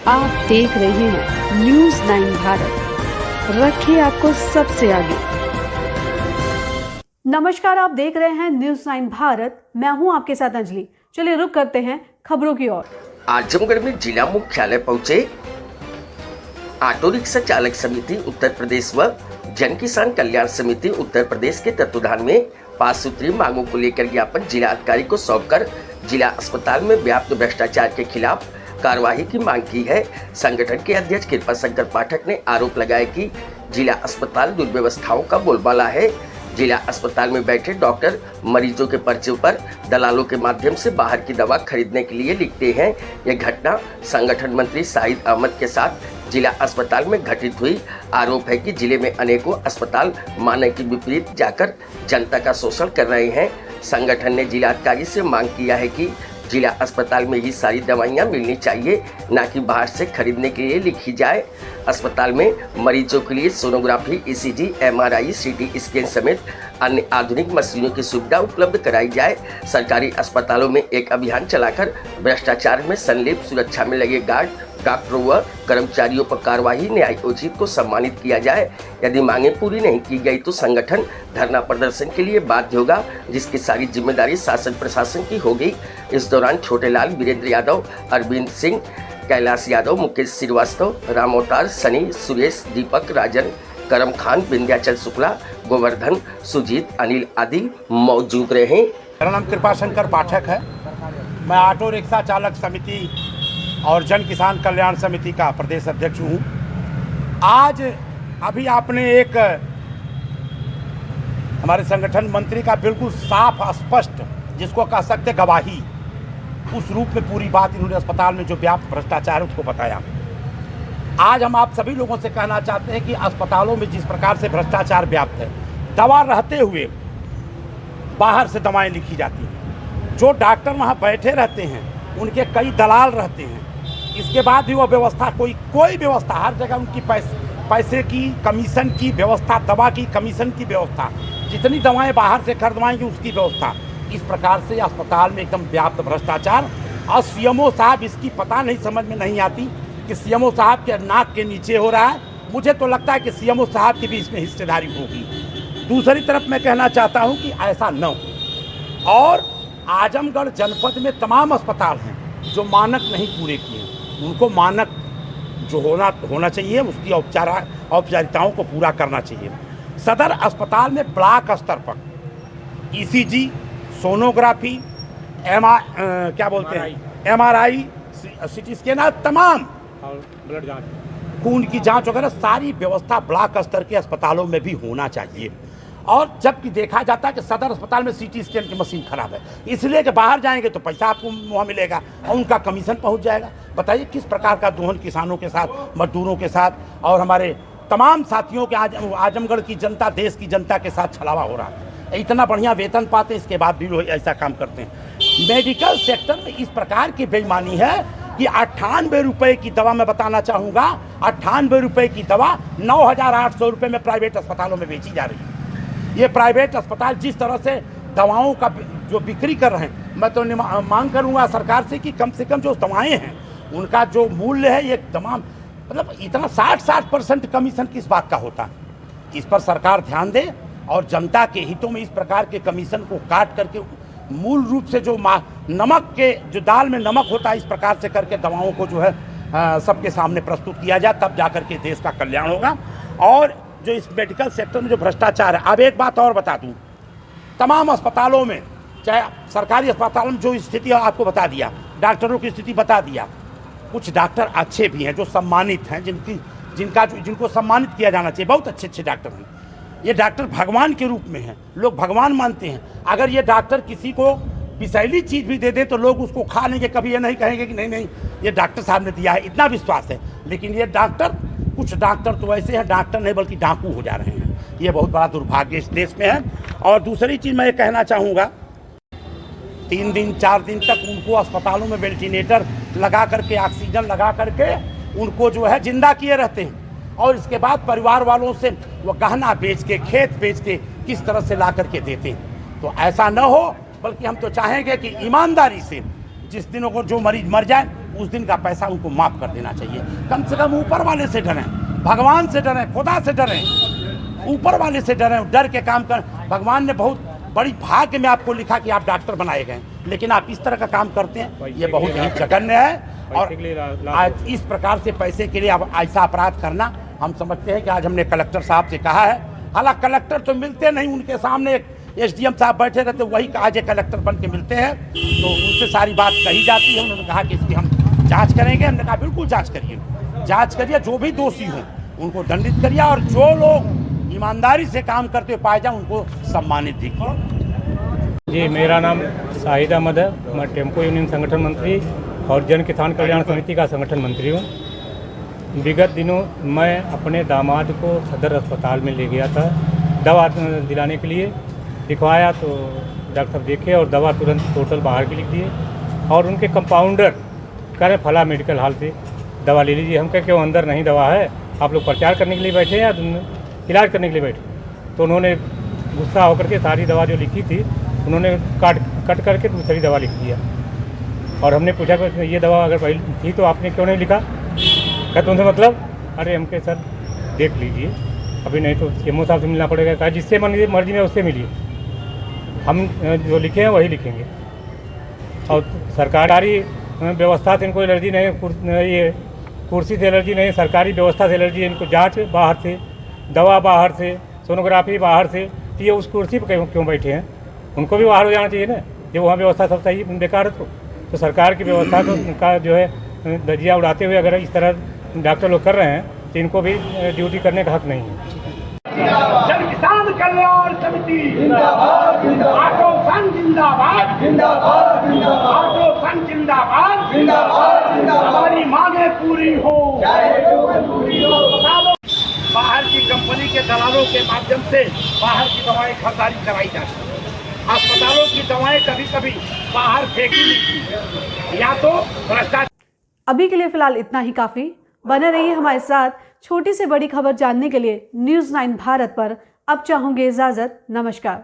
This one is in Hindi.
आप देख रहे हैं न्यूज़ 9 भारत, रखिए आपको सबसे आगे। नमस्कार, आप देख रहे हैं न्यूज़ 9 भारत, मैं हूं आपके साथ अंजलि। चलिए रुक करते हैं खबरों की ओर। आजमगढ़ में जिला मुख्यालय पहुंचे ऑटो रिक्शा चालक समिति उत्तर प्रदेश व जन किसान कल्याण समिति उत्तर प्रदेश के तत्वाधान में 5 सूत्रीय मांगों को लेकर ज्ञापन जिला अधिकारी को सौंपकर जिला अस्पताल में व्याप्त भ्रष्टाचार के खिलाफ कार्यवाही की मांग की है। संगठन के अध्यक्ष कृपा शंकर पाठक ने आरोप लगाया कि जिला अस्पताल दुर्व्यवस्थाओं का बोलबाला है। जिला अस्पताल में बैठे डॉक्टर मरीजों के पर्चे पर दलालों के माध्यम से बाहर की दवा खरीदने के लिए लिखते हैं। यह घटना संगठन मंत्री शाहिद अहमद के साथ जिला अस्पताल में घटित हुई। आरोप है कि जिले में अनेकों अस्पताल मानक के विपरीत जाकर जनता का शोषण कर रहे हैं। संगठन ने जिला अधिकारी से मांग किया है कि जिला अस्पताल में ही सारी दवाइयां मिलनी चाहिए, न कि बाहर से खरीदने के लिए लिखी जाए। अस्पताल में मरीजों के लिए sonography, ECG, MRI, CT scan समेत अन्य आधुनिक मशीनों की सुविधा उपलब्ध कराई जाए। सरकारी अस्पतालों में एक अभियान चलाकर भ्रष्टाचार में संलिप्त सुरक्षा में लगे गार्ड, डॉक्टरों व कर्मचारियों पर कार्यवाही न्यायोचित को सम्मानित किया जाए। यदि मांगे पूरी नहीं की गई तो संगठन धरना प्रदर्शन के लिए बाध्य होगा, जिसकी सारी जिम्मेदारी शासन प्रशासन की होगी। इस दौरान छोटेलाल, वीरेंद्र यादव, अरविंद सिंह, कैलाश यादव, मुकेश श्रीवास्तव, राम अवतार, सनी, सुरेश, दीपक, राजन, करम खान, विंध्याचल शुक्ला, गोवर्धन, सुजीत, अनिल आदि मौजूद रहे। मेरा नाम कृपा शंकर पाठक है। मैं ऑटो रिक्शा चालक समिति और जन किसान कल्याण समिति का प्रदेश अध्यक्ष हूँ। आज अभी आपने एक हमारे संगठन मंत्री का बिल्कुल साफ स्पष्ट, जिसको कह सकते गवाही, उस रूप में पूरी बात इन्होंने अस्पताल में जो व्याप्त भ्रष्टाचार है उसको बताया। आज हम आप सभी लोगों से कहना चाहते हैं कि अस्पतालों में जिस प्रकार से भ्रष्टाचार व्याप्त है, दवा रहते हुए बाहर से दवाएं लिखी जाती हैं। जो डॉक्टर वहाँ बैठे रहते हैं उनके कई दलाल रहते हैं। इसके बाद भी वो व्यवस्था कोई व्यवस्था, हर जगह उनकी पैसे की, कमीशन की व्यवस्था, दवा की कमीशन की व्यवस्था, जितनी दवाएं बाहर से खरीदवाएंगे उसकी व्यवस्था। इस प्रकार से अस्पताल में एकदम व्याप्त भ्रष्टाचार। और सीएमओ साहब इसकी पता नहीं, समझ में नहीं आती कि सीएमओ साहब के नाक के नीचे हो रहा है। मुझे तो लगता है कि सीएमओ साहब की भी इसमें हिस्सेदारी होगी। दूसरी तरफ मैं कहना चाहता हूँ कि ऐसा न हो। और आजमगढ़ जनपद में तमाम अस्पताल हैं जो मानक नहीं पूरे किए, उनको मानक जो होना चाहिए उसकी औपचारिकताओं को पूरा करना चाहिए। सदर अस्पताल में ब्लॉक स्तर पर ECG, sonography, MRI, CT scan, तमाम ब्लड जांच, खून की जांच वगैरह सारी व्यवस्था ब्लॉक स्तर के अस्पतालों में भी होना चाहिए। और जबकि देखा जाता है कि सदर अस्पताल में सीटी स्कैन की मशीन खराब है, इसलिए कि बाहर जाएंगे तो पैसा आपको वहाँ मिलेगा और उनका कमीशन पहुँच जाएगा। बताइए किस प्रकार का दोहन किसानों के साथ, मजदूरों के साथ और हमारे तमाम साथियों के आजमगढ़ की जनता, देश की जनता के साथ छलावा हो रहा है। इतना बढ़िया वेतन पाते हैं, इसके बाद भी लोग ऐसा काम करते हैं। मेडिकल सेक्टर में इस प्रकार की बेईमानी है कि 98 रुपये की दवा, मैं बताना चाहूँगा, 98 रुपये की दवा 9,800 रुपये में प्राइवेट अस्पतालों में बेची जा रही है। ये प्राइवेट अस्पताल जिस तरह से दवाओं का जो बिक्री कर रहे हैं, मैं तो मांग करूंगा सरकार से कि कम से कम जो दवाएं हैं उनका जो मूल्य है ये तमाम, मतलब इतना 60% कमीशन किस बात का होता है। इस पर सरकार ध्यान दे और जनता के हितों में इस प्रकार के कमीशन को काट करके मूल रूप से जो नमक के, जो दाल में नमक होता है, इस प्रकार से करके दवाओं को जो है सबके सामने प्रस्तुत किया जाए, तब जाकर के देश का कल्याण होगा। और जो इस मेडिकल सेक्टर में जो भ्रष्टाचार है, अब एक बात और बता दूं, तमाम अस्पतालों में, चाहे सरकारी अस्पतालों में जो स्थिति आपको बता दिया, डॉक्टरों की स्थिति बता दिया। कुछ डॉक्टर अच्छे भी हैं जो सम्मानित हैं, जिनको सम्मानित किया जाना चाहिए, बहुत अच्छे अच्छे डॉक्टर हैं। ये डॉक्टर भगवान के रूप में हैं, लोग भगवान मानते हैं। अगर ये डॉक्टर किसी को विषैली चीज़ भी दे दे तो लोग उसको खा लेंगे, कभी ये नहीं कहेंगे कि नहीं ये डॉक्टर साहब ने दिया है, इतना विश्वास है। लेकिन ये डॉक्टर, कुछ डॉक्टर तो ऐसे हैं, डॉक्टर नहीं बल्कि डाकू हो जा रहे हैं। ये बहुत बड़ा दुर्भाग्य इस देश में है। और दूसरी चीज़ मैं ये कहना चाहूँगा, 3 दिन 4 दिन तक उनको अस्पतालों में वेंटिलेटर लगा करके, ऑक्सीजन लगा करके उनको जो है जिंदा किए रहते हैं। और इसके बाद परिवार वालों से वो गहना बेच के, खेत बेच के किस तरह से ला करके देते हैं। तो ऐसा न हो, बल्कि हम तो चाहेंगे कि ईमानदारी से जिस दिनों को जो मरीज मर जाए उस दिन का पैसा उनको माफ़ कर देना चाहिए। कम से कम ऊपर वाले से डरें, भगवान से डरें, खुदा से डरें, ऊपर वाले से डरें, डर के काम कर। भगवान ने बहुत बड़ी भाग्य में आपको लिखा कि आप डॉक्टर बनाए गए, लेकिन आप इस तरह का काम करते हैं, ये बहुत ही जघन्य है। और आज इस प्रकार से पैसे के लिए अब ऐसा अपराध करना, हम समझते हैं कि आज हमने कलेक्टर साहब से कहा है, हालांकि कलेक्टर तो मिलते नहीं, उनके सामने एक एसडीएम साहब बैठे रहते, वही आज एक कलेक्टर बन के मिलते हैं, तो उनसे सारी बात कही जाती है। उन्होंने कहा कि इसकी हम जांच करेंगे। हमने कहा बिल्कुल जांच करिए, जो भी दोषी हों उनको दंडित करिए, और जो लोग ईमानदारी से काम करते हुए पाए जाए उनको सम्मानित कीजिए। जी, मेरा नाम शाहिद अहमद है। मैं टेम्पो यूनियन संगठन मंत्री और जन किसान कल्याण समिति का संगठन मंत्री हूँ। विगत दिनों मैं अपने दामाद को सदर अस्पताल में ले गया था दवा दिलाने के लिए। दिखवाया तो डॉक्टर साहब देखे और दवा तुरंत टोटल बाहर की लिख दिए, और उनके कंपाउंडर कह रहे फला मेडिकल हॉल से दवा ले लीजिए। हम कह क्यों, अंदर नहीं दवा है, आप लोग प्रचार करने के लिए बैठे हैं या इलाज करने के लिए बैठे? तो उन्होंने गुस्सा होकर के सारी दवा जो लिखी थी उन्होंने कट करके दूसरी दवा लिख दिया। और हमने पूछा कि ये दवा अगर पहले थी तो आपने क्यों नहीं लिखा? कहते उनसे मतलब, अरे हमके सर देख लीजिए, अभी नहीं तो सीएमओ साहब से मिलना पड़ेगा। कहा जिससे मर्जी में उससे मिलिए, हम जो लिखे हैं वही लिखेंगे। और सरकारी व्यवस्था से इनको एलर्जी नहीं, ये कुर्सी से एलर्जी नहीं, सरकारी व्यवस्था से एलर्जी है इनको। जांच बाहर से, दवा बाहर से, सोनोग्राफी बाहर से, तो ये उस कुर्सी पर क्यों बैठे हैं? उनको भी बाहर हो जाना चाहिए ना, जब वहाँ व्यवस्था सब सही बेकार है तो सरकार की व्यवस्था का जो है धज्जियाँ उड़ाते हुए अगर इस तरह डॉक्टर लोग कर रहे हैं तो इनको भी ड्यूटी करने का हक नहीं है। जन किसान कल्याण समिति जिंदाबाद, ऑटो संघ जिंदाबाद, ऑटो संघ जिंदाबाद, हमारी मांगे पूरी हो। बाहर की कंपनी के दलालों के माध्यम से बाहर की दवाएं खरीदारी कराई जाती है। अस्पतालों की दवाएं कभी कभी बाहर फेंकी नहीं, या तो भ्रष्टाचार। अभी के लिए फिलहाल इतना ही काफी। बने रहिए हमारे साथ। छोटी से बड़ी खबर जानने के लिए न्यूज़ 9 भारत पर अब चाहूंगे इजाजत। नमस्कार।